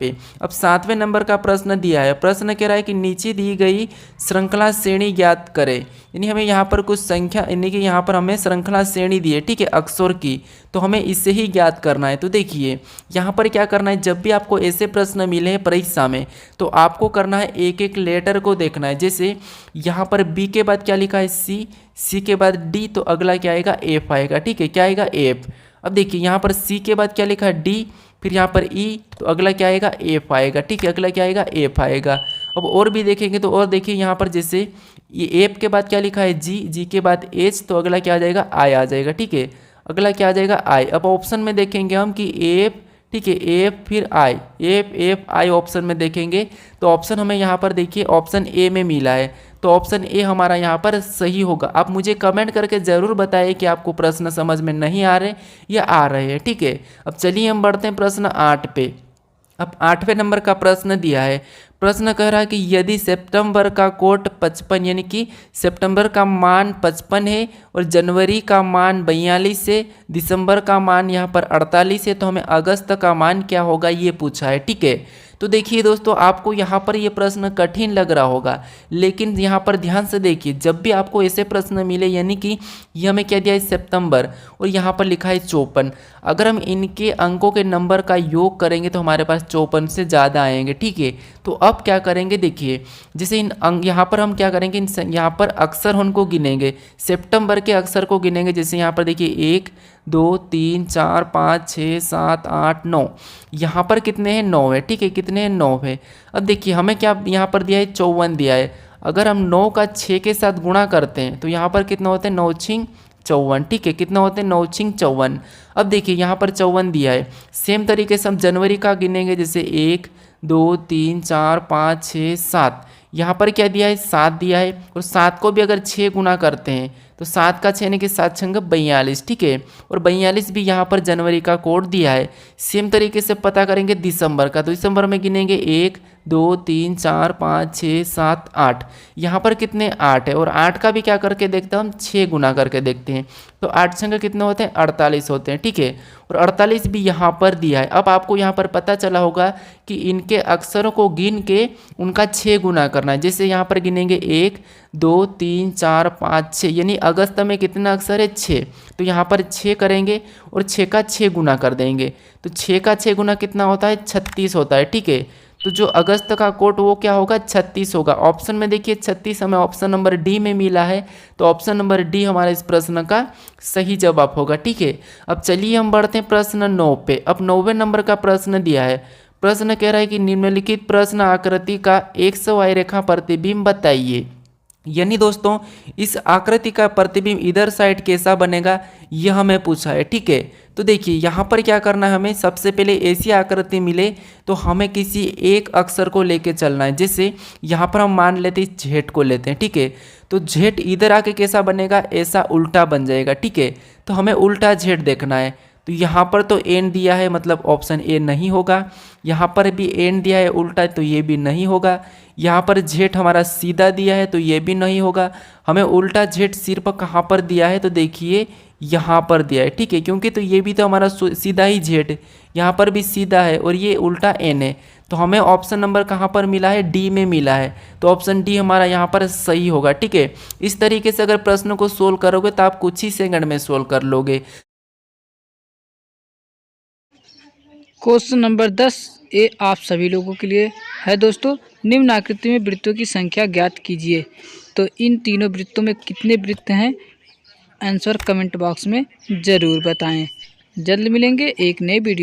पे। अब 7वें नंबर का प्रश्न दिया है। प्रश्न कह रहा है कि नीचे दी गई श्रृंखला श्रेणी ज्ञात करें। यानी हमें यहाँ पर कुछ संख्या, यानी कि यहाँ पर हमें श्रृंखला श्रेणी दी है, ठीक है, अक्षर की, तो हमें इससे ही ज्ञात करना है। तो देखिए यहाँ पर क्या करना है, जब भी आपको ऐसे प्रश्न मिले हैं परीक्षा में तो आपको करना है एक एक लेटर को देखना है। जैसे यहाँ पर बी के बाद क्या लिखा है सी, सी के बाद डी, तो अगला क्या आएगा एफ आएगा, ठीक है, क्या आएगा एफ। अब देखिए यहाँ पर सी के बाद क्या लिखा है डी, फिर यहाँ पर ई, तो अगला क्या आएगा एफ आएगा, ठीक है, अगला क्या आएगा एफ आएगा। अब और भी देखेंगे तो और देखिए यहाँ पर जैसे ये एफ के बाद क्या लिखा है जी, जी के बाद एच, तो अगला क्या आ जाएगा आई आ जाएगा, ठीक है, अगला क्या आ जाएगा आई। अब ऑप्शन में देखेंगे हम कि एफ, ठीक है, एफ फिर आई, एफ एफ आई ऑप्शन में देखेंगे तो ऑप्शन हमें यहाँ पर देखिए ऑप्शन ए में मिला है, तो ऑप्शन ए हमारा यहाँ पर सही होगा। आप मुझे कमेंट करके ज़रूर बताइए कि आपको प्रश्न समझ में नहीं आ रहे या आ रहे हैं, ठीक है। अब चलिए हम बढ़ते हैं प्रश्न 8 पे। अब 8वें नंबर का प्रश्न दिया है। प्रश्न कह रहा है कि यदि सितंबर का कोट 55 यानी कि सितंबर का मान 55 है और जनवरी का मान 42 है, दिसंबर का मान यहाँ पर 48 है, तो हमें अगस्त का मान क्या होगा ये पूछा है, ठीक है। तो देखिए दोस्तों आपको यहाँ पर ये प्रश्न कठिन लग रहा होगा, लेकिन यहाँ पर ध्यान से देखिए जब भी आपको ऐसे प्रश्न मिले, यानी कि ये हमें क्या दिया है सितंबर और यहाँ पर लिखा है 54, अगर हम इनके अंकों के नंबर का योग करेंगे तो हमारे पास 54 से ज़्यादा आएंगे, ठीक है। तो अब क्या करेंगे देखिए, जैसे इन अंक यहाँ पर हम क्या करेंगे, यहाँ पर अक्षर उनको गिनेंगे, सितंबर के अक्षर को गिनेंगे। जैसे यहाँ पर देखिए 1 2 3 4 5 6 7 8 9, यहाँ पर कितने हैं 9 है, ठीक है, कितने हैं 9 है। अब देखिए हमें क्या यहाँ पर दिया है 54 दिया है, अगर हम 9 का 6 के साथ गुणा करते हैं तो यहाँ पर कितना होते हैं 9 छिंग 54, ठीक है, कितना होते हैं 9 छिंग 54। अब देखिए यहाँ पर 54 दिया है, सेम तरीके से हम जनवरी का गिनेंगे, जैसे 1 2 3 4 5 6 7, यहाँ पर क्या दिया है 7 दिया है, और 7 को भी अगर 6 गुना करते हैं तो 7 का 6 यानी कि 7 छंग 42, ठीक है, और 42 भी यहाँ पर जनवरी का कोड दिया है। सेम तरीके से पता करेंगे दिसंबर का, तो दिसंबर में गिनेंगे 1 2 3 4 5 6 7 8, यहाँ पर कितने 8 है, और 8 का भी क्या करके देखते हैं हम 6 गुना करके देखते हैं, तो 8 छंग कितने होते हैं 48 होते हैं, ठीक है, और 48 भी यहाँ पर दिया है। अब आपको यहाँ पर पता चला होगा कि इनके अक्षरों को गिन के उनका 6 गुना करना है। जैसे यहाँ पर गिनेंगे 1 2 3 4 5 6, यानी अगस्त में कितना अक्षर है 6, तो यहाँ पर 6 करेंगे और 6 का 6 गुना कर देंगे, तो 6 का 6 गुना कितना होता है 36 होता है, ठीक है। तो जो अगस्त का कोट वो क्या होगा 36 होगा। ऑप्शन में देखिए 36 हमें ऑप्शन नंबर डी में मिला है, तो ऑप्शन नंबर डी हमारे इस प्रश्न का सही जवाब होगा, ठीक है। अब चलिए हम बढ़ते हैं प्रश्न 9 पे। अब 9वें नंबर का प्रश्न दिया है। प्रश्न कह रहा है कि निम्नलिखित प्रश्न आकृति का 100 रेखा प्रतिबिंब बताइए। यानी दोस्तों इस आकृति का प्रतिबिंब इधर साइड कैसा बनेगा यह हमें पूछा है, ठीक है। तो देखिए यहाँ पर क्या करना है, हमें सबसे पहले ऐसी आकृति मिले तो हमें किसी एक अक्षर को लेके चलना है। जैसे यहाँ पर हम मान लेते हैं जेड को लेते हैं, ठीक है, तो जेड इधर आके कैसा बनेगा ऐसा उल्टा बन जाएगा, ठीक है, तो हमें उल्टा जेड देखना है। तो यहाँ पर तो एन दिया है, मतलब ऑप्शन ए नहीं होगा, यहाँ पर भी एन दिया है उल्टा, तो ये भी नहीं होगा, यहाँ पर जेड हमारा सीधा दिया है तो ये भी नहीं होगा। हमें उल्टा जेड सिर्फ कहाँ पर दिया है, तो देखिए यहाँ पर दिया है, ठीक है, क्योंकि तो ये भी तो हमारा सीधा ही जेड, यहाँ पर भी सीधा है और ये उल्टा एन है, तो हमें ऑप्शन नंबर कहाँ पर मिला है डी में मिला है, तो ऑप्शन डी हमारा यहाँ पर सही होगा, ठीक है। इस तरीके से अगर प्रश्न को सोल्व करोगे तो आप कुछ ही सेकंड में सोल्व कर लोगे। क्वेश्चन नंबर 10 ये आप सभी लोगों के लिए है दोस्तों। निम्न आकृति में वृत्तों की संख्या ज्ञात कीजिए। तो इन तीनों वृत्तों में कितने वृत्त हैं, आंसर कमेंट बॉक्स में ज़रूर बताएं। जल्द मिलेंगे एक नए वीडियो।